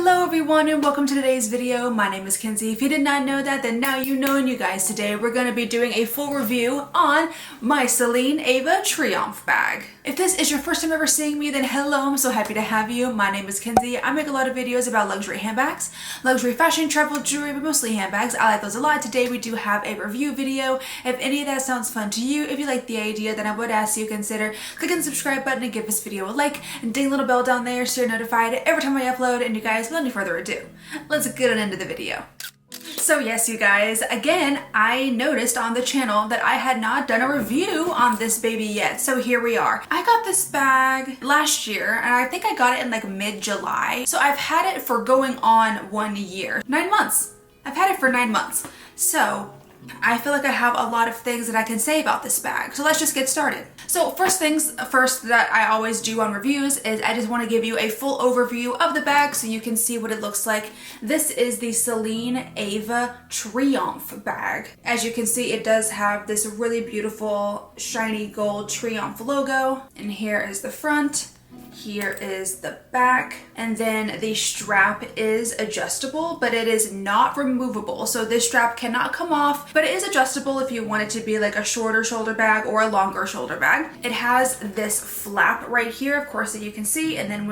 Hello everyone and welcome to today's video. My name is Kenzie. If you did not know that, then now you know. And you guys, today we're going to be doing a full review on my CELINE AVA TRIOMPHE bag. If this is your first time ever seeing me, then hello, I'm so happy to have you. My name is Kenzie. I make a lot of videos about luxury handbags, luxury fashion, travel, jewelry, but mostly handbags. I like those a lot. Today we do have a review video. If any of that sounds fun to you, if you like the idea, then I would ask you consider clicking the subscribe button and give this video a like and ding the little bell down there so you're notified every time I upload. And you guys, without any further ado, let's get on into the video. So yes, you guys, again, I noticed on the channel that I had not done a review on this baby yet. So here we are. I got this bag last year and I think I got it in like mid-July. So I've had it for going on 1 year, 9 months. I've had it for 9 months. So I feel like I have a lot of things that I can say about this bag. So let's just get started. So first things first that I always do on reviews is I just want to give you a full overview of the bag so you can see what it looks like. This is the CELINE AVA TRIOMPHE bag. As you can see, it does have this really beautiful shiny gold Triumph logo. And here is the front. Here is the back, and then the strap is adjustable, but it is not removable. So this strap cannot come off, but it is adjustable if you want it to be like a shorter shoulder bag or a longer shoulder bag. It has this flap right here, of course, that you can see, and then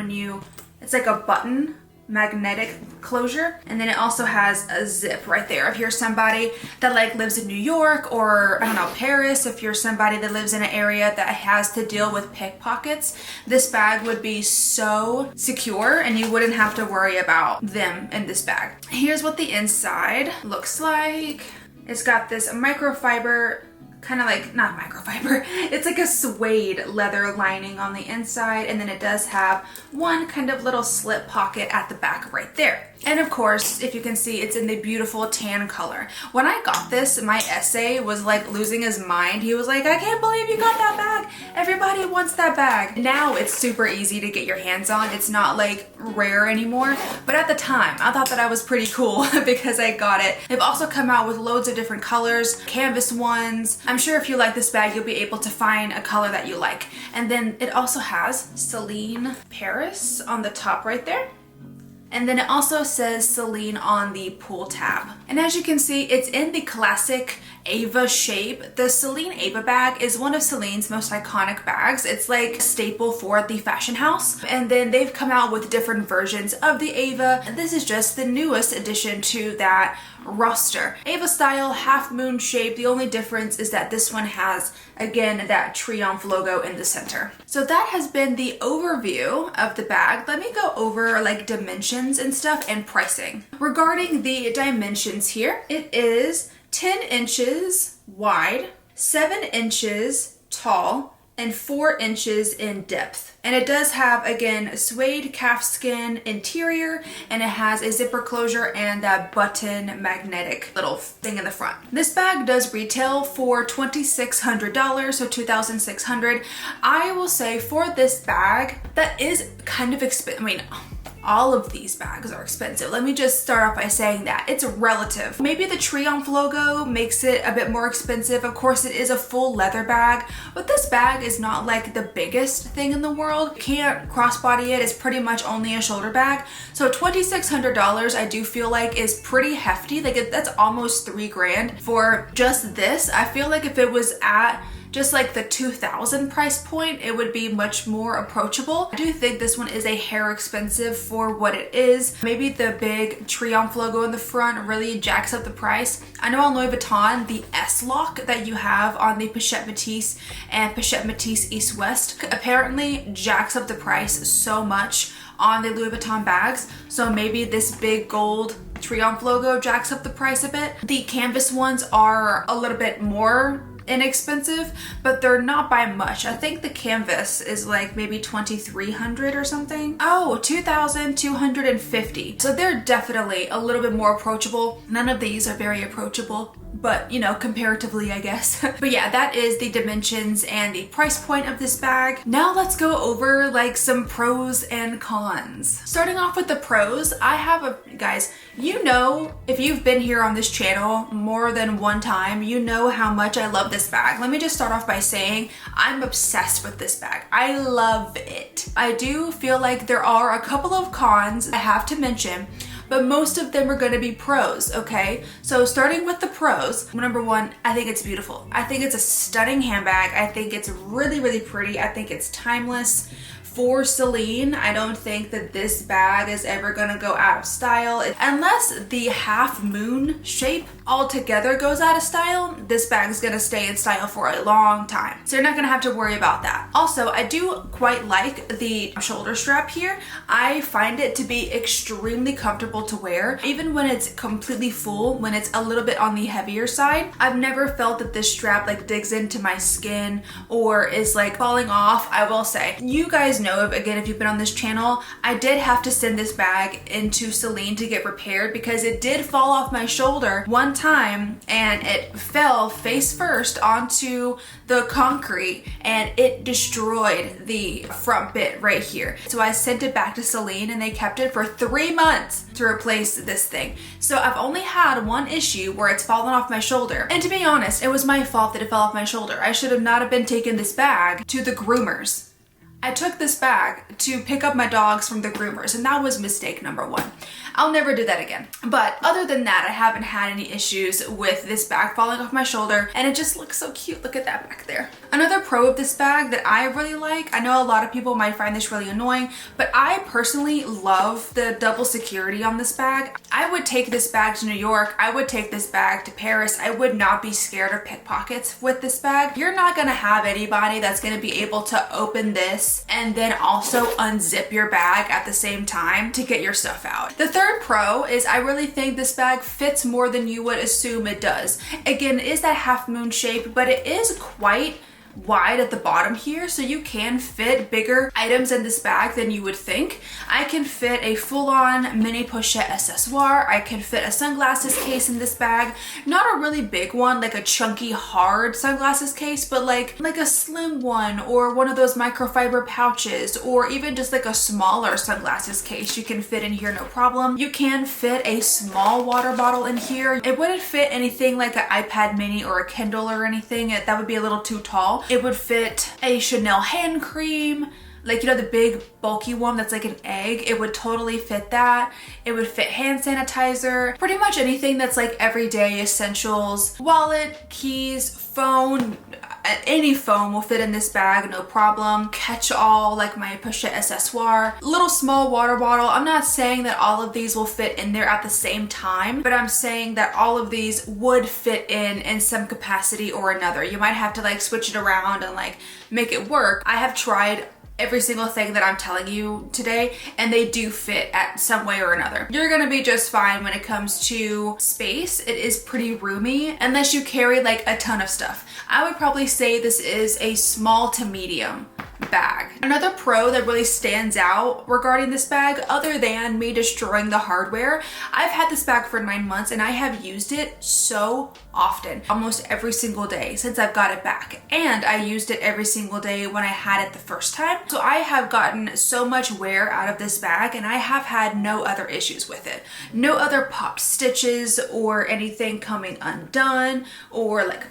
it's like a button magnetic closure, and then it also has a zip right there. If you're somebody that like lives in New York or I don't know, Paris, if you're somebody that lives in an area that has to deal with pickpockets, this bag would be so secure and you wouldn't have to worry about them in this bag. Here's what the inside looks like. It's got this microfiber, kind of like, not microfiber, it's like a suede leather lining on the inside, and then it does have one kind of little slip pocket at the back right there. And of course, if you can see, it's in the beautiful tan color. When I got this, my essay was like losing his mind. He was like, I can't believe you got that bag. Everybody wants that bag. Now it's super easy to get your hands on. It's not like rare anymore. But at the time, I thought that I was pretty cool because I got it. They've also come out with loads of different colors, canvas ones. I'm sure if you like this bag, you'll be able to find a color that you like. And then it also has CELINE Paris on the top right there. And then it also says CELINE on the pull tab. And as you can see, it's in the classic Ava shape. The CELINE Ava bag is one of CELINE's most iconic bags. It's like a staple for the fashion house. And then they've come out with different versions of the Ava. And this is just the newest addition to that roster. Ava style, half moon shape. The only difference is that this one has, again, that Triumph logo in the center. So that has been the overview of the bag. Let me go over like dimensions and stuff and pricing. Regarding the dimensions here, it is 10 inches wide, 7 inches tall, and 4 inches in depth. And it does have, again, a suede calfskin interior, and it has a zipper closure and that button magnetic little thing in the front. This bag does retail for $2,600, so $2,600. I will say for this bag, that is kind of expensive. I mean, all of these bags are expensive. Let me just start off by saying that it's relative. Maybe the Triumph logo makes it a bit more expensive. Of course, it is a full leather bag, but this bag is not like the biggest thing in the world. You can't crossbody it. It's pretty much only a shoulder bag. So $2,600, I do feel like is pretty hefty. Like that's almost $3,000 for just this. I feel like if it was at just like the 2,000 price point, it would be much more approachable. I do think this one is a hair expensive for what it is. Maybe the big Triumph logo in the front really jacks up the price. I know on Louis Vuitton, the S-lock that you have on the Pochette Métis and Pochette Métis East West apparently jacks up the price so much on the Louis Vuitton bags. So maybe this big gold Triumph logo jacks up the price a bit. The canvas ones are a little bit more inexpensive, but they're not by much. I think the canvas is like maybe $2,300 or something. Oh, $2,250. So they're definitely a little bit more approachable. None of these are very approachable, but you know, comparatively, I guess. But yeah, that is the dimensions and the price point of this bag. Now let's go over like some pros and cons. Starting off with the pros, guys, you know, if you've been here on this channel more than one time, you know how much I love this bag. Let me just start off by saying I'm obsessed with this bag. I love it. I do feel like there are a couple of cons I have to mention, but most of them are going to be pros, okay? So starting with the pros, number one, I think it's beautiful. I think it's a stunning handbag. I think it's really, really pretty. I think it's timeless. For Celine, I don't think that this bag is ever gonna go out of style. Unless the half moon shape altogether goes out of style, this bag is gonna stay in style for a long time. So you're not gonna have to worry about that. Also, I do quite like the shoulder strap here. I find it to be extremely comfortable to wear, even when it's completely full, when it's a little bit on the heavier side. I've never felt that this strap like digs into my skin or is like falling off. I will say, you guys know, again, if you've been on this channel, I did have to send this bag into Celine to get repaired because it did fall off my shoulder one time and it fell face first onto the concrete and it destroyed the front bit right here. So I sent it back to Celine and they kept it for 3 months to replace this thing. So I've only had one issue where it's fallen off my shoulder. And to be honest, it was my fault that it fell off my shoulder. I should have not have been taking this bag to the groomers. I took this bag to pick up my dogs from the groomers, and that was mistake number one. I'll never do that again. But other than that, I haven't had any issues with this bag falling off my shoulder, and it just looks so cute. Look at that back there. Another pro of this bag that I really like, I know a lot of people might find this really annoying, but I personally love the double security on this bag. I would take this bag to New York. I would take this bag to Paris. I would not be scared of pickpockets with this bag. You're not gonna have anybody that's gonna be able to open this and then also unzip your bag at the same time to get your stuff out. The third pro is I really think this bag fits more than you would assume it does. Again, it is that half moon shape, but it is quite wide at the bottom here, so you can fit bigger items in this bag than you would think. I can fit a full-on mini pochette accessoire. I can fit a sunglasses case in this bag. Not a really big one, like a chunky, hard sunglasses case, but like a slim one or one of those microfiber pouches, or even just like a smaller sunglasses case you can fit in here, no problem. You can fit a small water bottle in here. It wouldn't fit anything like an iPad mini or a Kindle or anything. That would be a little too tall. It would fit a Chanel hand cream, like, you know, the big bulky one that's like an egg. It would totally fit that. It would fit hand sanitizer, pretty much anything that's like everyday essentials. Wallet, keys, phone, any phone will fit in this bag, no problem. Catch all, like my pochette accessoire, little small water bottle. I'm not saying that all of these will fit in there at the same time, but I'm saying that all of these would fit in some capacity or another. You might have to like switch it around and like make it work. I have tried every single thing that I'm telling you today, and they do fit at some way or another. You're gonna be just fine when it comes to space. It is pretty roomy unless you carry like a ton of stuff. I would probably say this is a small to medium bag. Another pro that really stands out regarding this bag, other than me destroying the hardware, I've had this bag for 9 months and I have used it so often, almost every single day since I've got it back. And I used it every single day when I had it the first time. So I have gotten so much wear out of this bag and I have had no other issues with it. No other popped stitches or anything coming undone or like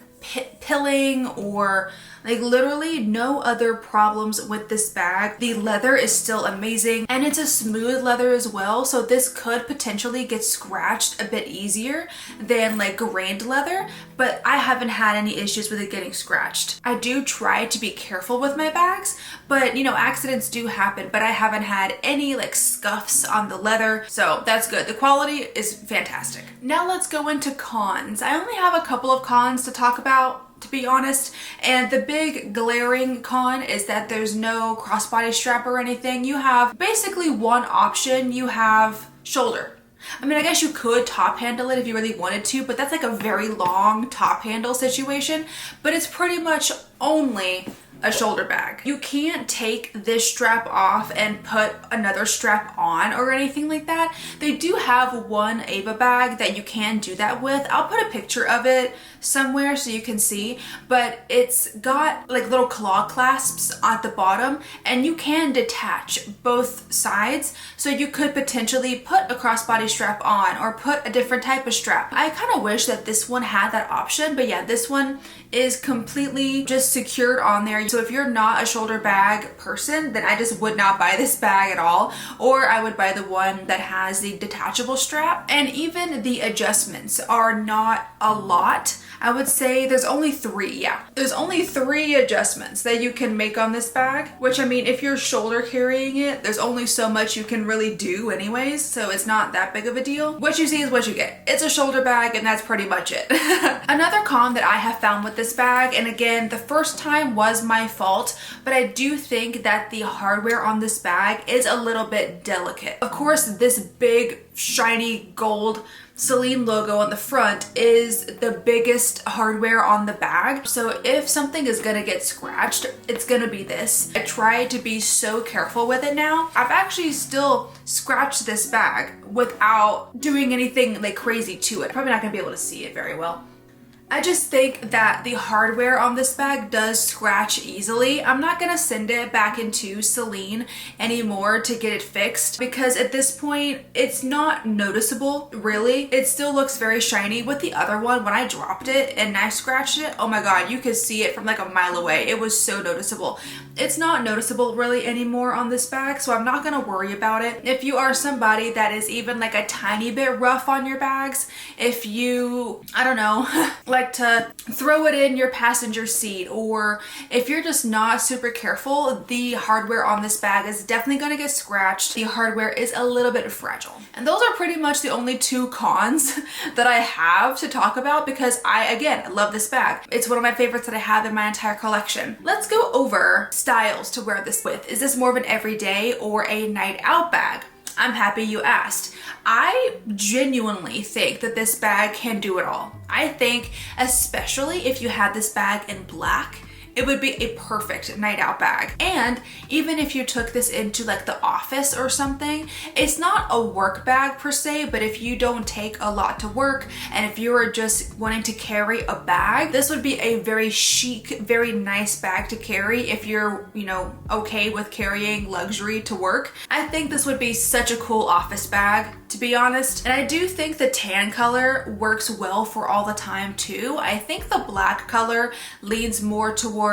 pilling or like literally no other problems with this bag. The leather is still amazing and it's a smooth leather as well, so this could potentially get scratched a bit easier than like grained leather, but I haven't had any issues with it getting scratched. I do try to be careful with my bags, but you know, accidents do happen, but I haven't had any like scuffs on the leather, so that's good. The quality is fantastic. Now let's go into cons. I only have a couple of cons to talk about, to be honest, and the big glaring con is that there's no crossbody strap or anything. You have basically one option. You have shoulder. I mean, I guess you could top handle it if you really wanted to, but that's like a very long top handle situation, but it's pretty much only a shoulder bag. You can't take this strap off and put another strap on or anything like that. They do have one Ava bag that you can do that with. I'll put a picture of it somewhere so you can see, but it's got like little claw clasps at the bottom and you can detach both sides, so you could potentially put a crossbody strap on or put a different type of strap. I kind of wish that this one had that option, but yeah, this one is completely just secured on there. So if you're not a shoulder bag person, then I just would not buy this bag at all, or I would buy the one that has the detachable strap. And even the adjustments are not a lot. I would say there's only three, yeah. There's only three adjustments that you can make on this bag, which I mean, if you're shoulder carrying it, there's only so much you can really do anyways, so it's not that big of a deal. What you see is what you get. It's a shoulder bag and that's pretty much it. Another con that I have found with this bag, and again, the first time was my fault, but I do think that the hardware on this bag is a little bit delicate. Of course, this big, shiny gold CELINE logo on the front is the biggest hardware on the bag. So if something is gonna get scratched, it's gonna be this. I try to be so careful with it now. I've actually still scratched this bag without doing anything like crazy to it. Probably not gonna be able to see it very well. I just think that the hardware on this bag does scratch easily. I'm not gonna send it back into CELINE anymore to get it fixed, because at this point it's not noticeable really. It still looks very shiny. With the other one, when I dropped it and I scratched it, oh my god, you could see it from like a mile away. It was so noticeable. It's not noticeable really anymore on this bag, so I'm not gonna worry about it. If you are somebody that is even like a tiny bit rough on your bags, if you, I don't know, like to throw it in your passenger seat, or if you're just not super careful, the hardware on this bag is definitely going to get scratched. The hardware is a little bit fragile. And those are pretty much the only two cons that I have to talk about, because I, again, love this bag. It's one of my favorites that I have in my entire collection. Let's go over styles to wear this with. Is this more of an everyday or a night out bag? I'm happy you asked. I genuinely think that this bag can do it all. I think, especially if you had this bag in black, it would be a perfect night out bag. And even if you took this into like the office or something, it's not a work bag per se, but if you don't take a lot to work and if you are just wanting to carry a bag, this would be a very chic, very nice bag to carry if you're, you know, okay with carrying luxury to work. I think this would be such a cool office bag, to be honest. And I do think the tan color works well for all the time too. I think the black color leans more towards,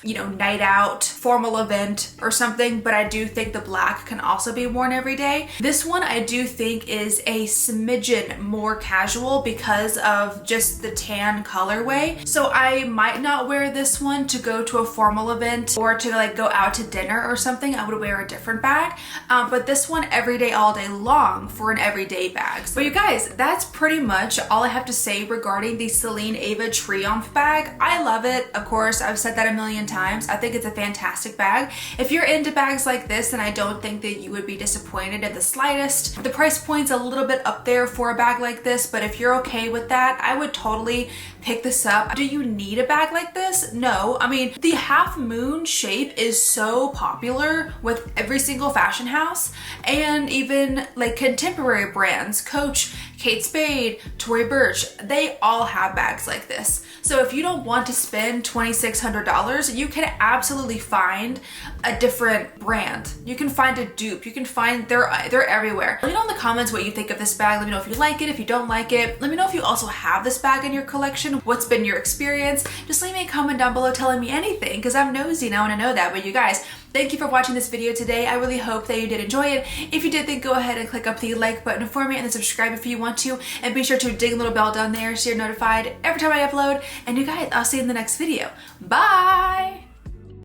you know, night out, formal event or something, but I do think the black can also be worn every day. This one I do think is a smidgen more casual because of just the tan colorway. So I might not wear this one to go to a formal event or to like go out to dinner or something. I would wear a different bag, but this one every day, all day long for an everyday bag. But you guys, that's pretty much all I have to say regarding the CELINE AVA Triumph bag. I love it. Of course, I've said that a million times. I think it's a fantastic bag. If you're into bags like this, then I don't think that you would be disappointed in the slightest. The price point's a little bit up there for a bag like this, but if you're okay with that, I would totally pick this up. Do you need a bag like this? No. I mean, the half moon shape is so popular with every single fashion house, and even like contemporary brands, Coach, Kate Spade, Tory Burch, they all have bags like this. So if you don't want to spend $2,600, you can absolutely find a different brand. You can find a dupe. You can find, they're everywhere. Let me know in the comments what you think of this bag. Let me know if you like it, if you don't like it. Let me know if you also have this bag in your collection. What's been your experience? Just leave me a comment down below telling me anything, because I'm nosy and I want to know that. But you guys, thank you for watching this video today. I really hope that you did enjoy it. If you did, then go ahead and click up the like button for me and then subscribe if you want to. And be sure to ding the little bell down there so you're notified every time I upload. And you guys, I'll see you in the next video. Bye!